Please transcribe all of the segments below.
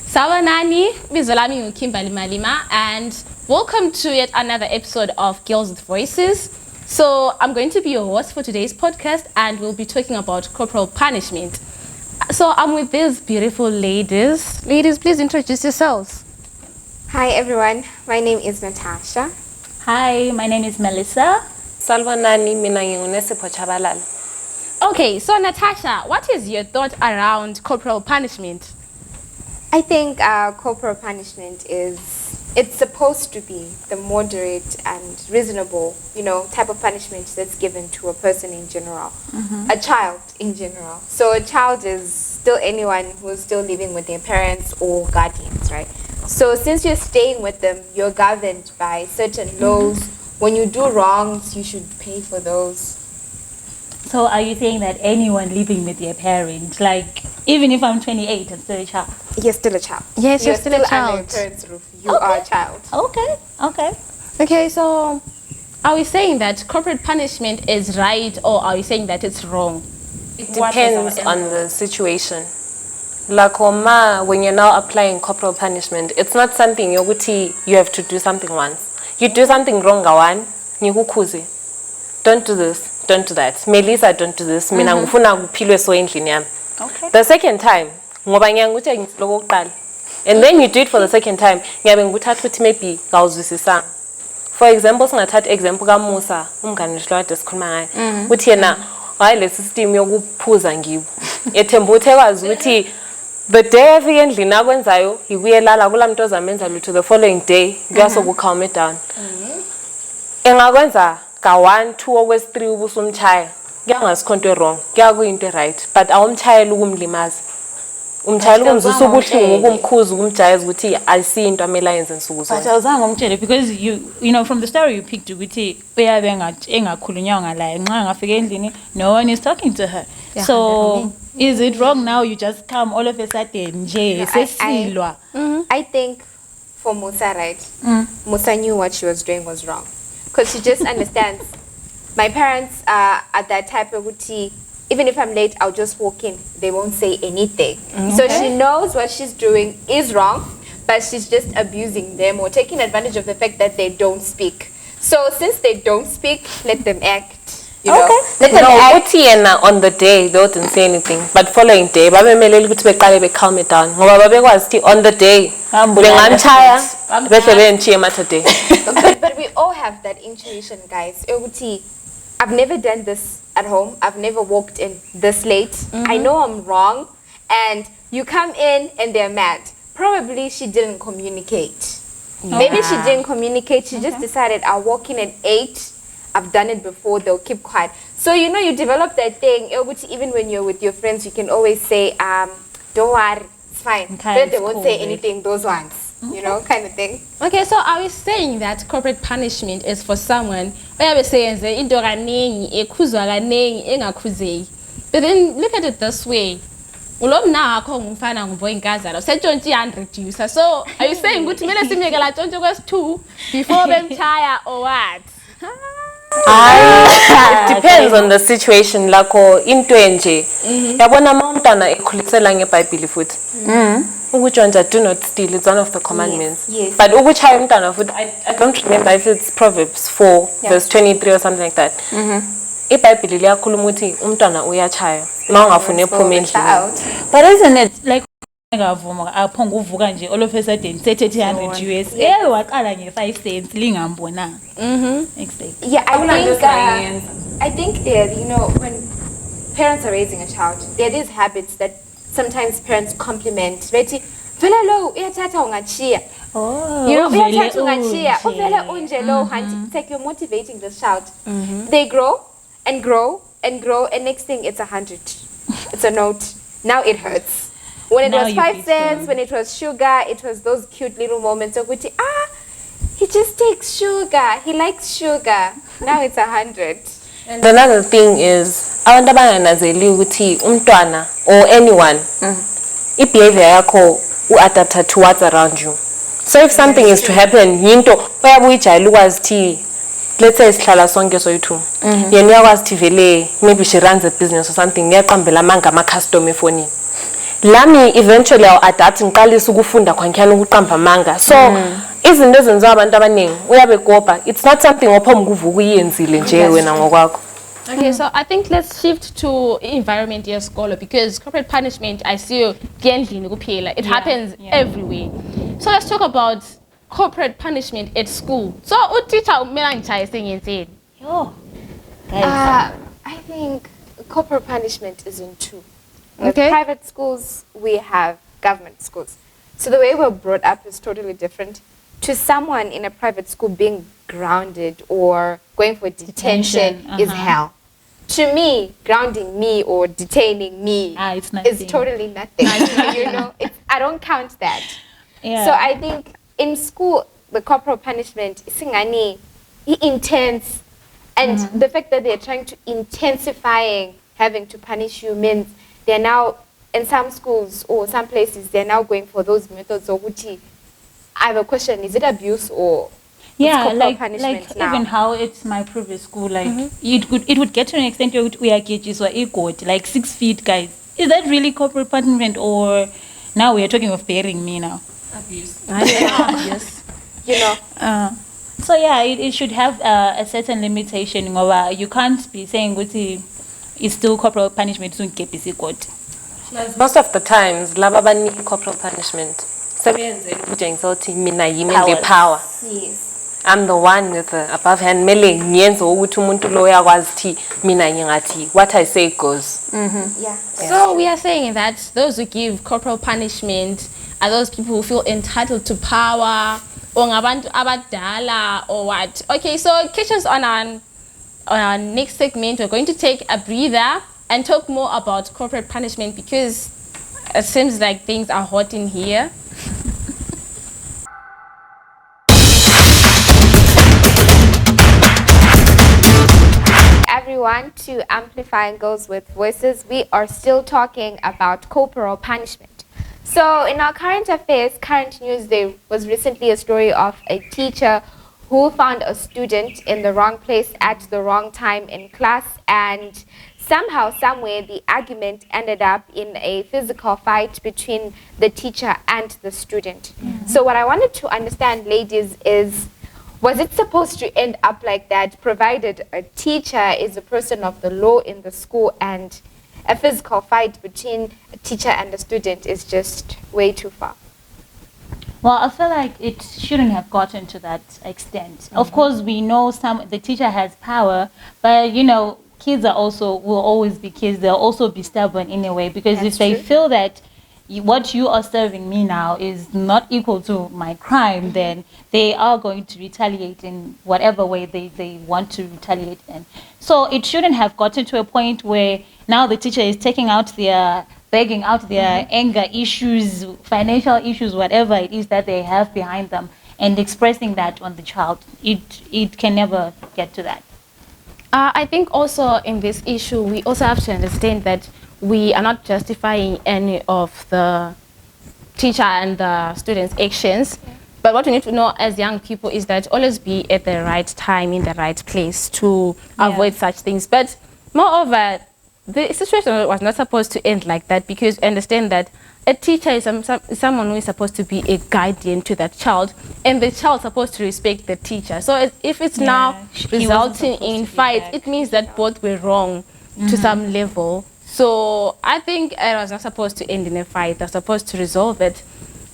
Sawanani, Bizolami Kimberly Malima, and welcome to yet another episode of Girls with Voices. So I'm going to be your host for today's podcast, and we'll be talking about corporal punishment. So I'm with these beautiful ladies. Ladies, please introduce yourselves. Hi everyone, my name is Natasha. Hi, my name is Melissa. Salvanani, mina ngingunesipho Chabalala. Okay, so Natasha, what is your thought around corporal punishment? I think corporal punishment it's supposed to be the moderate and reasonable, type of punishment that's given to a person in general, a child in general. So a child is still anyone who's still living with their parents or guardians, right? So since you're staying with them, you're governed by certain laws. When you do wrongs, you should pay for those. So are you saying that anyone living with their parent, like even if I'm 28 and still a child? You're still a child. Yes, you're still a child. Under your parents' roof. You are a child. Okay, so are we saying that corporal punishment is right, or are we saying that it's wrong? It depends on the situation. Like when you're now applying corporal punishment, it's not something you have to do something once. You do something wrong one, don't do this, don't do that. Melissa, don't do this. Mina ngifuna kuphilwe so endlini yami. Okay. The second time, ngoba ngiyangukuthi ngiloko kuqala. And then you do it for the second time. Ngiyabe ngikuthatha ukuthi maybe ngawuzwisisanga. For example, singathatha example kaMusa, umngane Shilwade sikhuluma ngaye. Uthi yena hayi le system yokuphuza ngiwo. Ethemba ukuthi ekwazi ukuthi the day afike endlini akwenzayo ikuyelala kulamuntu ozamenza lutho the following day kuyasoku calm it down. Engakwenza ka 1 2 okwesi 3 ubusumchaya. Kuyangasikhonto wrong. Kuyakuyinto right, but awumchayela ukumlimaza. Umchayela ukumzisa ubuhlungu ukumkhuza ukumjayeza ukuthi ayisinto amela yenze nsuku zonke. But awuzange umtshele because you know from the story you picked ukuthi uyabe engakhulunywa ngalaye nxa ngafika endlini no one is talking to her. Yeah, so definitely. Is it wrong now you just come all of a sudden nje sesilwa? I think for Musa, right? Musa knew what she was doing was wrong. Because she just understands. My parents are at that type of routine. Even if I'm late, I'll just walk in. They won't say anything. So she knows what she's doing is wrong, but she's just abusing them or taking advantage of the fact that they don't speak. So since they don't speak, let them act. You know? Let them act. On the day, they wouldn't say anything. But following day, babe calm it down. On the day, but we all have that intuition, guys. I've never done this at home. I've never walked in this late. I know I'm wrong. And you come in and they're mad. Probably she didn't communicate. Yeah. Maybe she didn't communicate. She just decided I'll walk in at 8. I've done it before. They'll keep quiet. So, you develop that thing. Even when you're with your friends, you can always say, don't worry, it's fine. Okay, they won't say anything, those ones. Kind of thing. Okay, so are we saying that corporate punishment is for someone where we're saying into kaningi ekhuzwa kaningi engakhuzeki? But then look at it this way. Ulo mna akho ngumfana nguboy inkazana usetshontshe 100 user. So are you saying ukuthi kumele simyekela tshontshe kwesi2 before bemchaya or what? It depends on the situation. Lakho into enje yabona umntwana ekhulisela ngeBhayibheli futhi. Ukutshontsha, do not steal, it's one of the commandments. Yes. But ukuchaya umntwana futhi, I don't remember if it's Proverbs 4 verse 23 or something like that. IBhayibheli liyakhuluma ukuthi umntwana uyachaya mawungafuni ephume endlini. But isn't it like ngavuma aphonga uvuka nje all of a sudden 300 US waqala nge5 cents lingambonanga. Exactly. Yeah, I think there, when parents are raising a child, there are these habits that sometimes parents compliment. Ready? Vele lo uyathatha ungachiya. Uyathatha ungachiya. Uvele unje lo hanti. It's like you're motivating this child. They grow and grow and grow, and next thing it's 100. It's a note. Now it hurts. When it was 5 cents, when it was sugar, it was those cute little moments of which he just takes sugar. He likes sugar. Now it's 100. And another thing is abantu abangananzeli ukuthi umntwana or anyone i-behavior yakho u-adapter to what's around you. So if something is to happen, yinto oyabe uyijayele ukwazi thi, let's say sihlala sonke soyi-2, yena uyakwazi thi vele maybe she runs a business or something, ngiyaqambela amanga ama-custom efonini. Lami eventually I'll adapt ngiqalisa ukufunda khwankyana ukuqamba amanga. So izinto ezenziwa abantu abaningi uyabe goba, it's not something ophoma ukuvuka uyenzile nje wena ngokwakho. Okay, so I think let's shift to environment yesikolo, because corporate punishment, I see it happens everywhere. So let's talk about corporate punishment at school. So teacher Yo. I think corporal punishment is in two. With private schools, we have government schools. So the way we're brought up is totally different. To someone in a private school, being grounded or going for detention is hell. To me, grounding me or detaining me is totally nothing. You know, I don't count that. Yeah. So I think in school, the corporal punishment is intense. And the fact that they're trying to intensifying having to punish you means they're now, in some schools or some places, they're now going for those methods of uti. I have a question, is it abuse or punishment now? Even how it's my previous school, like it would get to an extent where we are cages or equal, like 6 feet, guys. Is that really corporal punishment, or now we are talking of bearing me now? Abuse. Yes. You know. So yeah, it should have a certain limitation. You can't be saying it's still corporal punishment. Most of the times, laba bani corporal punishment. The power. Yes. I'm the one with the above hand mele nyenzo ukuthi umuntu lo yakwazi thi mina ngingathi what I say goes. Yeah. So we are saying that those who give corporal punishment are those people who feel entitled to power, or ngabantu abadala, or what. Okay, so catch us on our next segment. We're going to take a breather and talk more about corporate punishment, because it seems like things are hot in here. Everyone, to Amplifying Girls with Voices, we are still talking about corporal punishment. So in our current affairs, current news, there was recently a story of a teacher who found a student in the wrong place at the wrong time in class, and somehow, somewhere, the argument ended up in a physical fight between the teacher and the student. So what I wanted to understand, ladies, is, was it supposed to end up like that, provided a teacher is a person of the law in the school and a physical fight between a teacher and a student is just way too far? Well, I feel like it shouldn't have gotten to that extent. Of course, we know the teacher has power, but kids will always be kids. They'll also be stubborn in a way, because if they feel that what you are serving me now is not equal to my crime, then they are going to retaliate in whatever way they want to retaliate in. So it shouldn't have gotten to a point where now the teacher is begging out their anger issues, financial issues, whatever it is that they have behind them, and expressing that on the child. It can never get to that. I think also in this issue, we also have to understand that we are not justifying any of the teacher and the students' actions. But what we need to know as young people is that always be at the right time, in the right place to avoid such things. But moreover, the situation was not supposed to end like that, because understand that a teacher is someone who is supposed to be a guardian to that child, and the child is supposed to respect the teacher. So if it's now resulting in fights, it means that both were wrong to some level. So I think it was not supposed to end in a fight. They're supposed to resolve it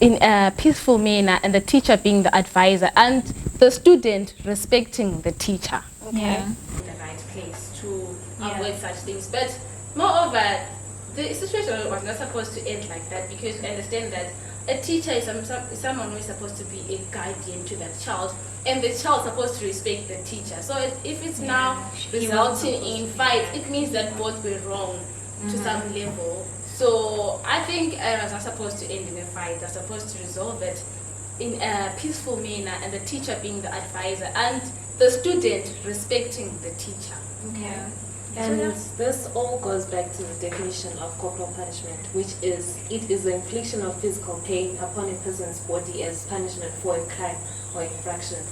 in a peaceful manner, and the teacher being the advisor and the student respecting the teacher. Okay. In the right place to avoid such things. But moreover, the situation was not supposed to end like that, because understand that a teacher is someone who is supposed to be a guardian to that child, and the child is supposed to respect the teacher. So if it's now resulting in fights, it means that both were wrong to some level. So I think it was not supposed to end in a fight. They're supposed to resolve it in a peaceful manner, and the teacher being the advisor and the student respecting the teacher. Okay. And this all goes back to the definition of corporal punishment, which is it is the infliction of physical pain upon a person's body as punishment for a crime or infraction.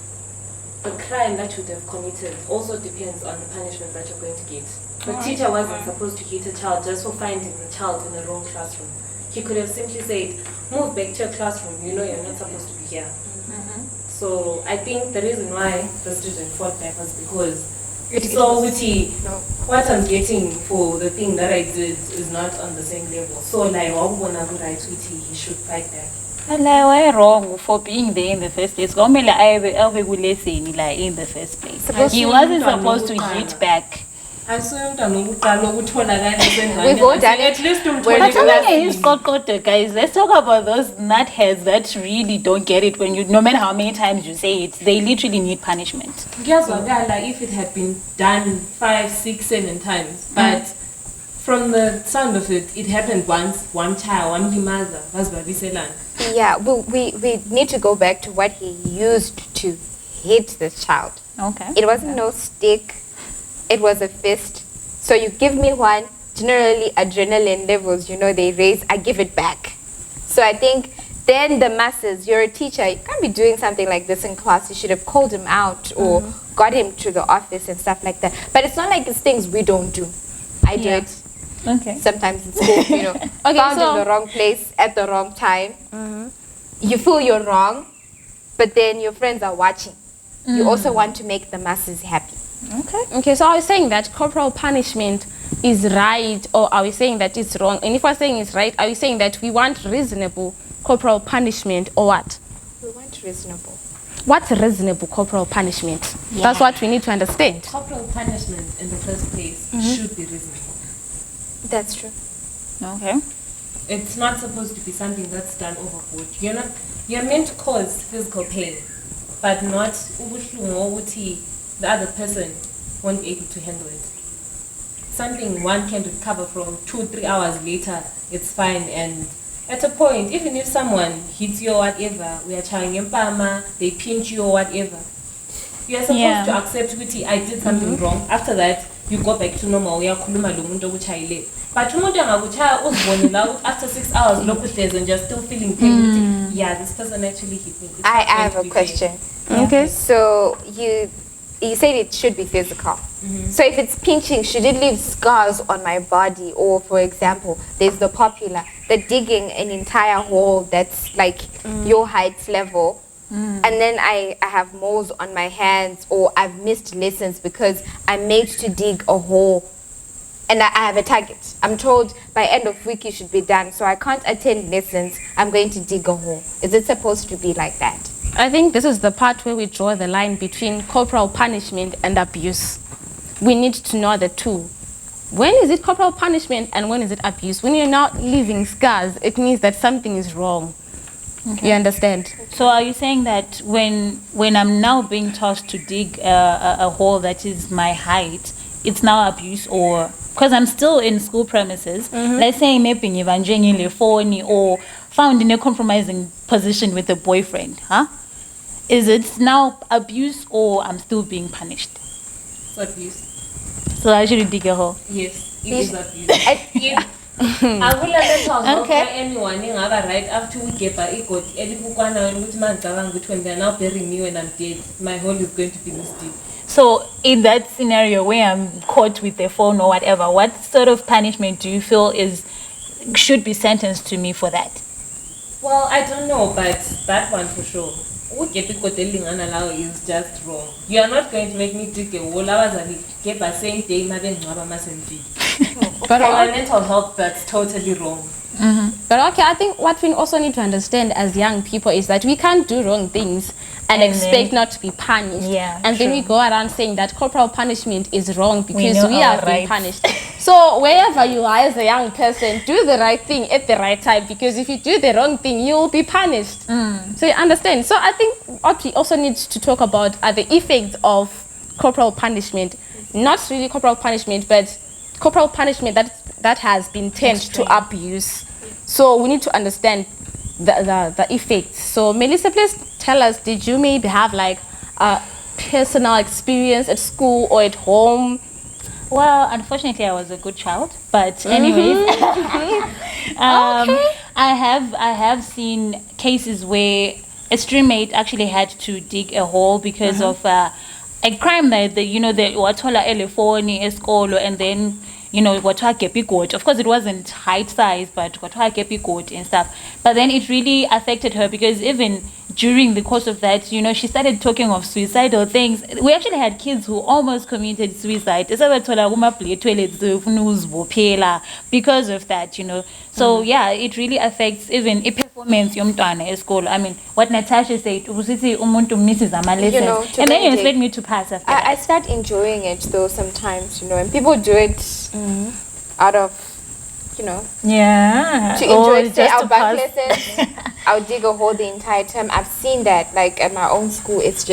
The crime that you would have committed also depends on the punishment that you're going to get. The teacher wasn't supposed to hit a child just for finding the child in the wrong classroom. He could have simply said, move back to your classroom, you know you're not supposed to be here. So I think the reason why the student fought back was because what I'm getting for the thing that I did is not on the same level. So like he should fight back. And like, why wrong for being there in the first place? Like in the first place. He wasn't supposed to hit back. We've all done it. At least guys, let's talk about those nutheads that really don't get it when you, no matter how many times you say it, they literally need punishment. Like if it had been done 5, 6, 7 times, but from the sound of it, it happened once, one child, one mother, Yeah, we need to go back to what he used to hit this child. Okay. It wasn't no stick. It was a fist. So you give me one, generally adrenaline levels, they raise, I give it back. So I think then the masses, you're a teacher, you can't be doing something like this in class. You should have called him out or got him to the office and stuff like that. But it's not like it's things we don't do. I do it. Okay. Sometimes it's school, found in the wrong place at the wrong time. You feel you're wrong, but then your friends are watching. You also want to make the masses happy. Okay, so are we saying that corporal punishment is right, or are we saying that it's wrong? And if we're saying it's right, are we saying that we want reasonable corporal punishment, or what? We want reasonable. What's reasonable corporal punishment? That's what we need to understand. Corporal punishment in the first place should be reasonable. That's true. Okay. It's not supposed to be something that's done overboard. You're meant to cause physical pain, but not the other person won't be able to handle it. Something one can recover from 2-3 hours later, it's fine. And at a point, even if someone hits you or whatever, we are trying empama, they pinch you or whatever, you are supposed to accept I did something wrong. After that, you go back to normal. But after 6 hours, look with this and you're still feeling pain. Yeah, this person actually hit me. I have a question. Okay. So you said it should be physical. So if it's pinching, should it leave scars on my body? Or for example, there's the digging an entire hole that's like your height level. And then I have moles on my hands, or I've missed lessons because I'm made to dig a hole. And I have a target. I'm told by end of week you should be done. So I can't attend lessons. I'm going to dig a hole. Is it supposed to be like that? I think this is the part where we draw the line between corporal punishment and abuse. We need to know the two. When is it corporal punishment and when is it abuse? When you're not leaving scars, it means that something is wrong. You understand? So are you saying that when I'm now being tossed to dig a hole that is my height, it's now abuse? Or because I'm still in school premises, let's say maybe you're phone or found in a compromising position with a boyfriend, is it now abuse or I'm still being punished? It's abuse. So I should dig a hole? Yes, it is abuse. I will let anyone right after we get when they're now burying me when I'm dead, my hole is going to be this deep. So in that scenario where I'm caught with the phone or whatever, what sort of punishment do you feel should be sentenced to me for that? Well, I don't know, but that one for sure. Is just wrong. You are not going to make me dig a wall. I was get by same day, but for my mental health, that's totally wrong. But okay, I think what we also need to understand as young people is that we can't do wrong things and expect not to be punished. And then we go around saying that corporal punishment is wrong because we are being punished. So wherever you are as a young person, do the right thing at the right time, because if you do the wrong thing, you will be punished. So you understand? So I think what we also need to talk about are the effects of corporal punishment. Not really corporal punishment, but corporal punishment that has been turned to abuse. So we need to understand the effects. So Melissa, please tell us, did you maybe have like a personal experience at school or at home Well, unfortunately, I was a good child, but anyways, I have seen cases where a stream mate actually had to dig a hole because of a crime that the wathola elefoni eskolo, and then wathola kepi goat. Of course, it wasn't height size, but wathola kepi goat and stuff. But then it really affected her because even during the course of that, she started talking of suicidal things. We actually had kids who almost committed suicide because of that, So yeah, it really affects even a performance yomntwana esikolo. I mean, what Natasha said, umuntu misses ama lessons, to and then you meditate. expect me to pass after that. I start enjoying it though sometimes, and people do it out of, Yeah. to enjoy stay just out to back pass. lessons. I'll dig a hole the entire term. I've seen that, like at my own school. It's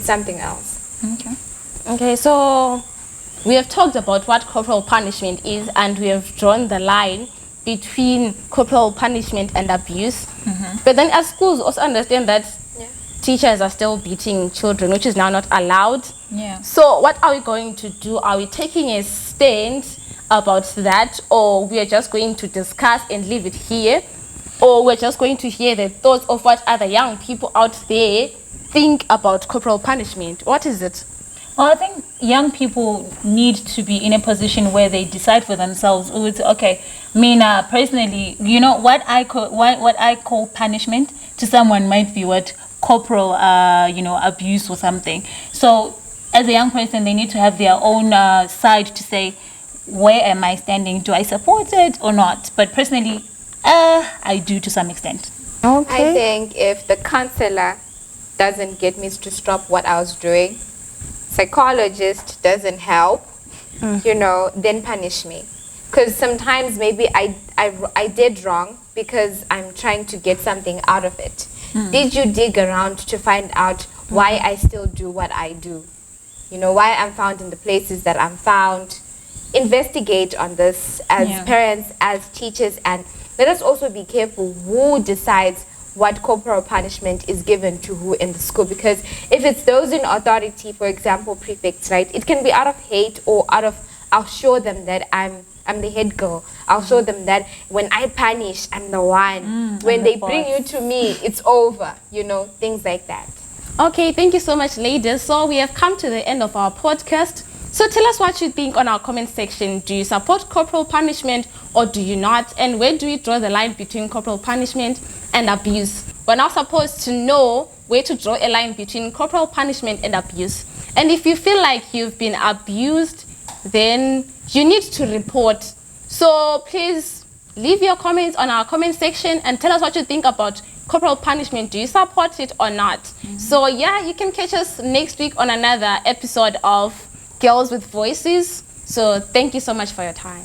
something else. Okay, so we have talked about what corporal punishment is, and we have drawn the line between corporal punishment and abuse. But then as schools also understand that teachers are still beating children, which is now not allowed. Yeah. So what are we going to do? Are we taking a stand about that, or we are just going to discuss and leave it here, or we're just going to hear the thoughts of what other young people out there think about corporal punishment? What is it? Well, I think young people need to be in a position where they decide for themselves. Okay, Mina, personally, what I call punishment to someone might be what corporal, abuse or something. So, as a young person, they need to have their own side to say, where am I standing? Do I support it or not? But personally, I do to some extent. Okay. I think if the counselor doesn't get me to stop what I was doing, psychologist doesn't help, then punish me. Because sometimes maybe I did wrong because I'm trying to get something out of it. Did you dig around to find out why I still do what I do? Why I'm found in the places that I'm found? Investigate on this as parents, as teachers, and let us also be careful who decides what corporal punishment is given to who in the school, because if it's those in authority, for example prefects, right, it can be out of hate or out of, I'll show them that I'm the head girl, I'll show them that when I punish I'm the one, when they bring you to me it's over, things like that. Okay, thank you so much, ladies. So we have come to the end of our podcast. So tell us what you think on our comment section. Do you support corporal punishment or do you not? And where do we draw the line between corporal punishment and abuse? We're now supposed to know where to draw a line between corporal punishment and abuse. And if you feel like you've been abused, then you need to report. So please leave your comments on our comment section and tell us what you think about corporal punishment. Do you support it or not? So yeah, you can catch us next week on another episode of Girls with Voices. So thank you so much for your time.